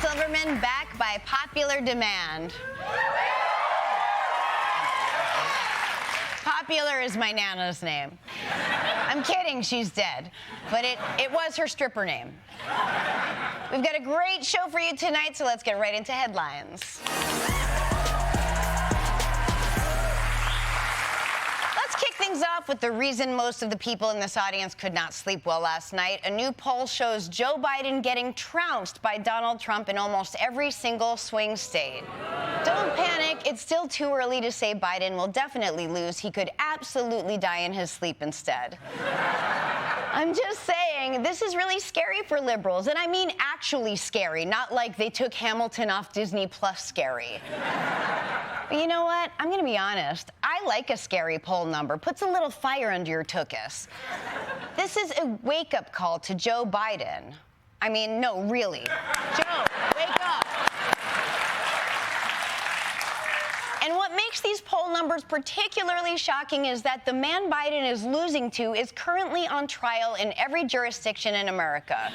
Silverman back by popular demand. Popular is my Nana's name. I'm kidding, she's dead. But it was her stripper name. We've got a great show for you tonight, so let's get right into headlines. Let's kick things off with the reason most of the people in this audience could not sleep well last night. A new poll shows Joe Biden getting trounced by Donald Trump in almost every single swing state. Don't panic, it's still too early to say Biden will definitely lose. He could absolutely die in his sleep instead. I'm just saying, this is really scary for liberals, and I mean actually scary, not like they took Hamilton off Disney Plus scary. But you know what? I'm gonna be honest. I like a scary poll number. Puts a little fire under your tuchus. This is a wake-up call to Joe Biden. I mean, no, really. Joe, wake up. And what makes these poll numbers particularly shocking is that the man Biden is losing to is currently on trial in every jurisdiction in America.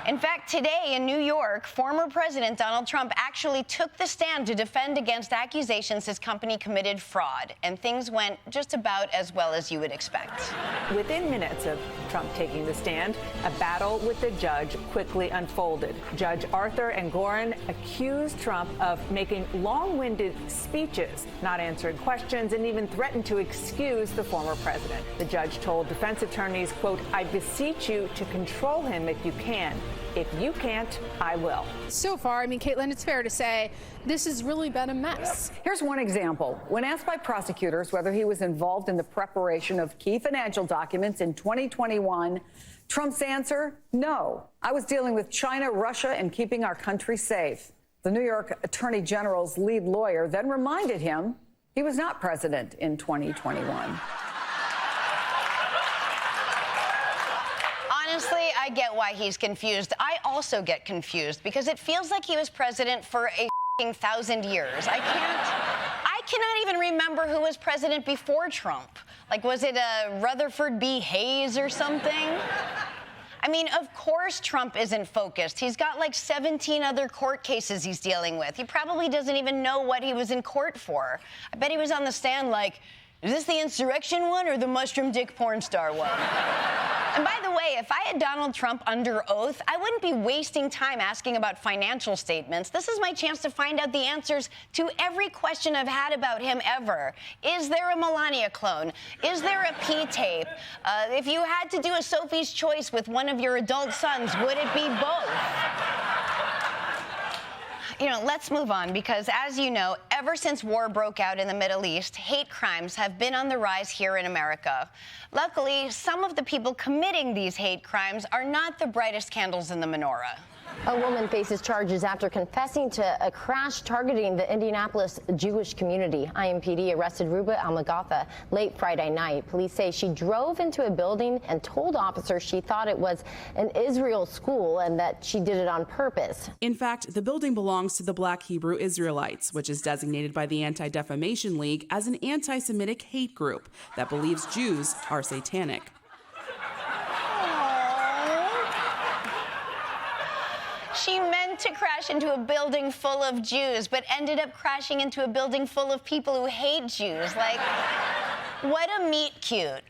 In fact, today in New York, former President Donald Trump actually took the stand to defend against accusations his company committed fraud, and things went just about as well as you would expect. Within minutes of Trump taking the stand, a battle with the judge quickly unfolded. Judge Arthur Engoron accused Trump of making long-winded speeches, not answering questions, and even threatened to excuse the former president. The judge told defense attorneys, quote, "I beseech you to control him if you can. If you can't, I will." So far, I mean, Caitlin, it's fair to say this has really been a mess. Here's one example. When asked by prosecutors whether he was involved in the preparation of key financial documents in 2021, Trump's answer, no. I was dealing with China, Russia, and keeping our country safe. The New York Attorney General's lead lawyer then reminded him he was not president in 2021. Honestly, I get why he's confused. I also get confused because it feels like he was president for a 1,000 years. I cannot even remember who was president before Trump. Like, was it Rutherford B. Hayes or something? I mean, of course Trump isn't focused. He's got like 17 other court cases he's dealing with. He probably doesn't even know what he was in court for. I bet he was on the stand like, is this the insurrection one or the mushroom dick porn star one? And by the way, if I had Donald Trump under oath, I wouldn't be wasting time asking about financial statements. This is my chance to find out the answers to every question I've had about him ever. Is there a Melania clone? Is there a P-tape? If you had to do a Sophie's Choice with one of your adult sons, would it be both? You know, let's move on because, as you know, ever since war broke out in the Middle East, hate crimes have been on the rise here in America. Luckily, some of the people committing these hate crimes are not the brightest candles in the menorah. A woman faces charges after confessing to a crash targeting the Indianapolis Jewish community. IMPD arrested Ruba Almagatha late Friday night. Police say she drove into a building and told officers she thought it was an Israel school and that she did it on purpose. In fact, the building belongs to the Black Hebrew Israelites, which is designated by the Anti-Defamation League as an anti-Semitic hate group that believes Jews are satanic. She meant to crash into a building full of Jews, but ended up crashing into a building full of people who hate Jews. Like, what a meet cute.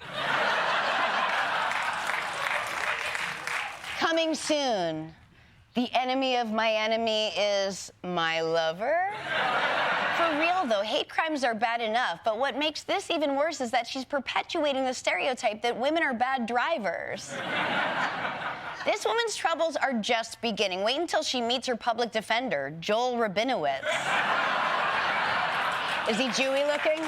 Coming soon, the enemy of my enemy is my lover. For real, though, hate crimes are bad enough, but what makes this even worse is that she's perpetuating the stereotype that women are bad drivers. This woman's troubles are just beginning. Wait until she meets her public defender, Joel Rabinowitz. Is he Jewy looking?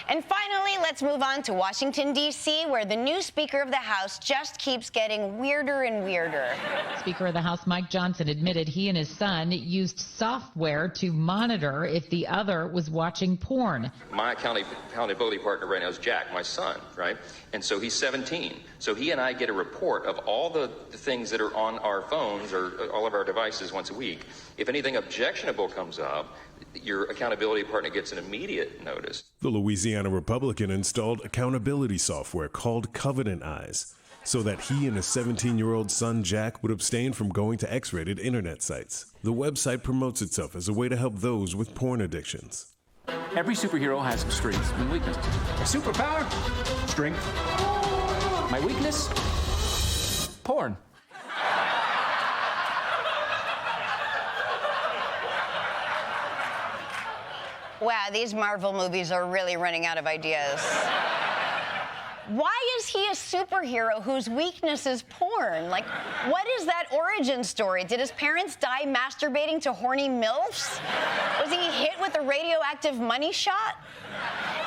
And finally, let's move on to Washington, D.C., where the new Speaker of the House just keeps getting weirder and weirder. Speaker of the House Mike Johnson admitted he and his son used software to monitor if the other was watching porn. My accountability partner right now is Jack, my son, right? And so he's 17. So he and I get a report of all the things that are on our phones or all of our devices once a week. If anything objectionable comes up, your accountability partner gets an immediate notice. The Louisiana Republican installed accountability software called Covenant Eyes. so that he and his 17-year-old son Jack would abstain from going to X-rated internet sites. The website promotes itself as a way to help those with porn addictions. Every superhero has strengths and weaknesses. My superpower? Strength. My weakness? Porn. Wow, these Marvel movies are really running out of ideas. Why is he a superhero whose weakness is porn? Like, what is that origin story? Did his parents die masturbating to horny MILFs? Was he hit with a radioactive money shot?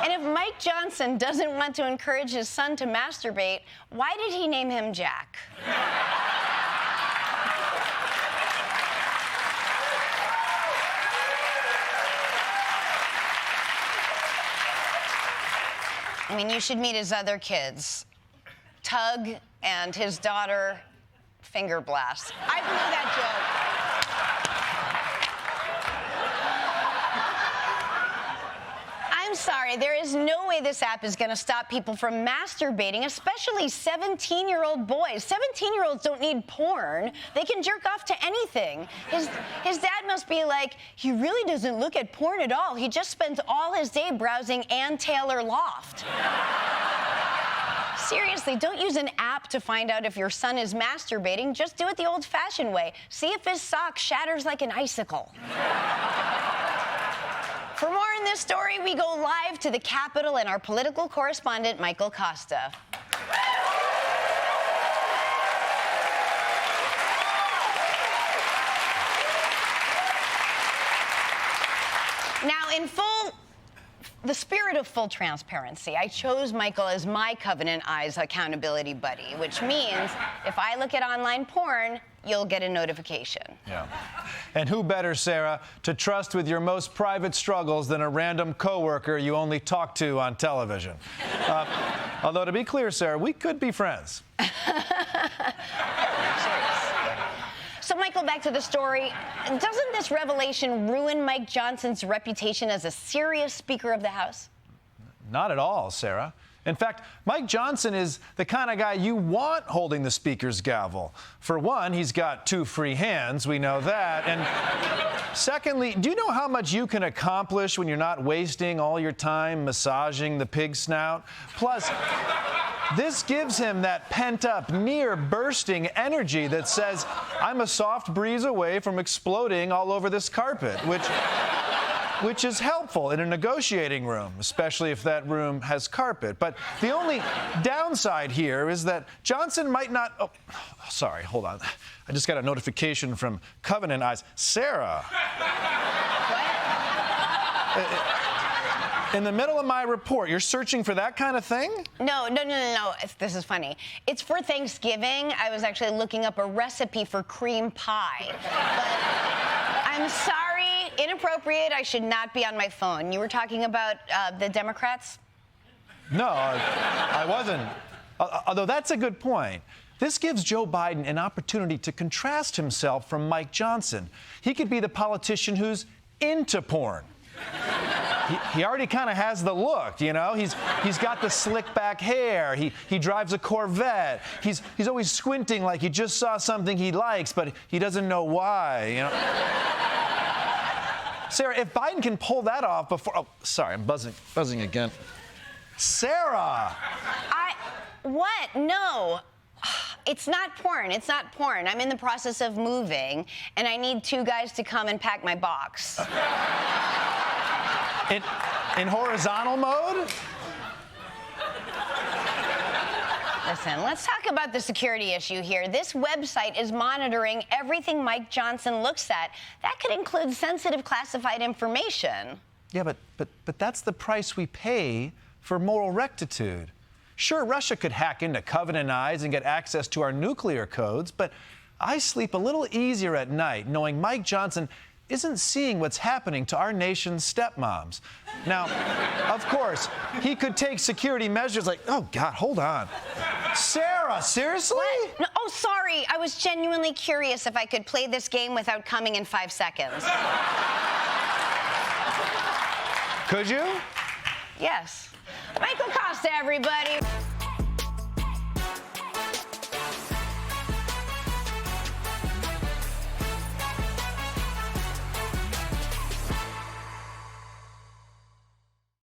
And if Mike Johnson doesn't want to encourage his son to masturbate, why did he name him Jack? I mean, you should meet his other kids. Tug and his daughter, Finger Blast. I blew that joke. I'm sorry, there is no way this app is gonna stop people from masturbating, especially 17-year-old boys. 17-year-olds don't need porn. They can jerk off to anything. His dad must be like, he really doesn't look at porn at all. He just spends all his day browsing Ann Taylor Loft. Seriously, don't use an app to find out if your son is masturbating. Just do it the old-fashioned way. See if his sock shatters like an icicle. For more on this story, we go live to the Capitol and our political correspondent, Michael Kosta. Now, in the spirit of full transparency, I chose Michael as my Covenant Eyes accountability buddy, which means if I look at online porn, you'll get a notification. Yeah. And who better, Sarah, to trust with your most private struggles than a random coworker you only talk to on television? Although, to be clear, Sarah, we could be friends. So, Michael, back to the story. Doesn't this revelation ruin Mike Johnson's reputation as a serious Speaker of the House? Not at all, Sarah. In fact, Mike Johnson is the kind of guy you want holding the Speaker's gavel. For one, he's got 2 free hands, we know that. And secondly, do you know how much you can accomplish when you're not wasting all your time massaging the pig snout? Plus, this gives him that pent-up, near-bursting energy that says, I'm a soft breeze away from exploding all over this carpet, which is helpful in a negotiating room, especially if that room has carpet. But the only downside here is that Johnson might not... Oh, sorry, hold on. I just got a notification from Covenant Eyes. Sarah. In the middle of my report, you're searching for that kind of thing? No. This is funny. It's for Thanksgiving. I was actually looking up a recipe for cream pie. But I'm sorry, inappropriate. I should not be on my phone. You were talking about the Democrats? No, I wasn't. Although that's a good point. This gives Joe Biden an opportunity to contrast himself from Mike Johnson. He could be the politician who's into porn. He already kind of has the look, you know? He's got the slick back hair. He drives a Corvette. He's always squinting like he just saw something he likes, but he doesn't know why, you know? Sarah, if Biden can pull that off before... Oh, sorry, I'm buzzing again. Sarah! What? No. It's not porn. It's not porn. I'm in the process of moving, and I need 2 guys to come and pack my box. In horizontal mode? Listen, let's talk about the security issue here. This website is monitoring everything Mike Johnson looks at. That could include sensitive classified information. Yeah, but that's the price we pay for moral rectitude. Sure, Russia could hack into Covenant Eyes and get access to our nuclear codes, but I sleep a little easier at night knowing Mike Johnson isn't seeing what's happening to our nation's stepmoms. Now, of course, he could take security measures like, oh, God, hold on. Sarah, seriously? What? No, oh, sorry. I was genuinely curious if I could play this game without coming in 5 seconds. Could you? Yes. Michael Kosta, everybody.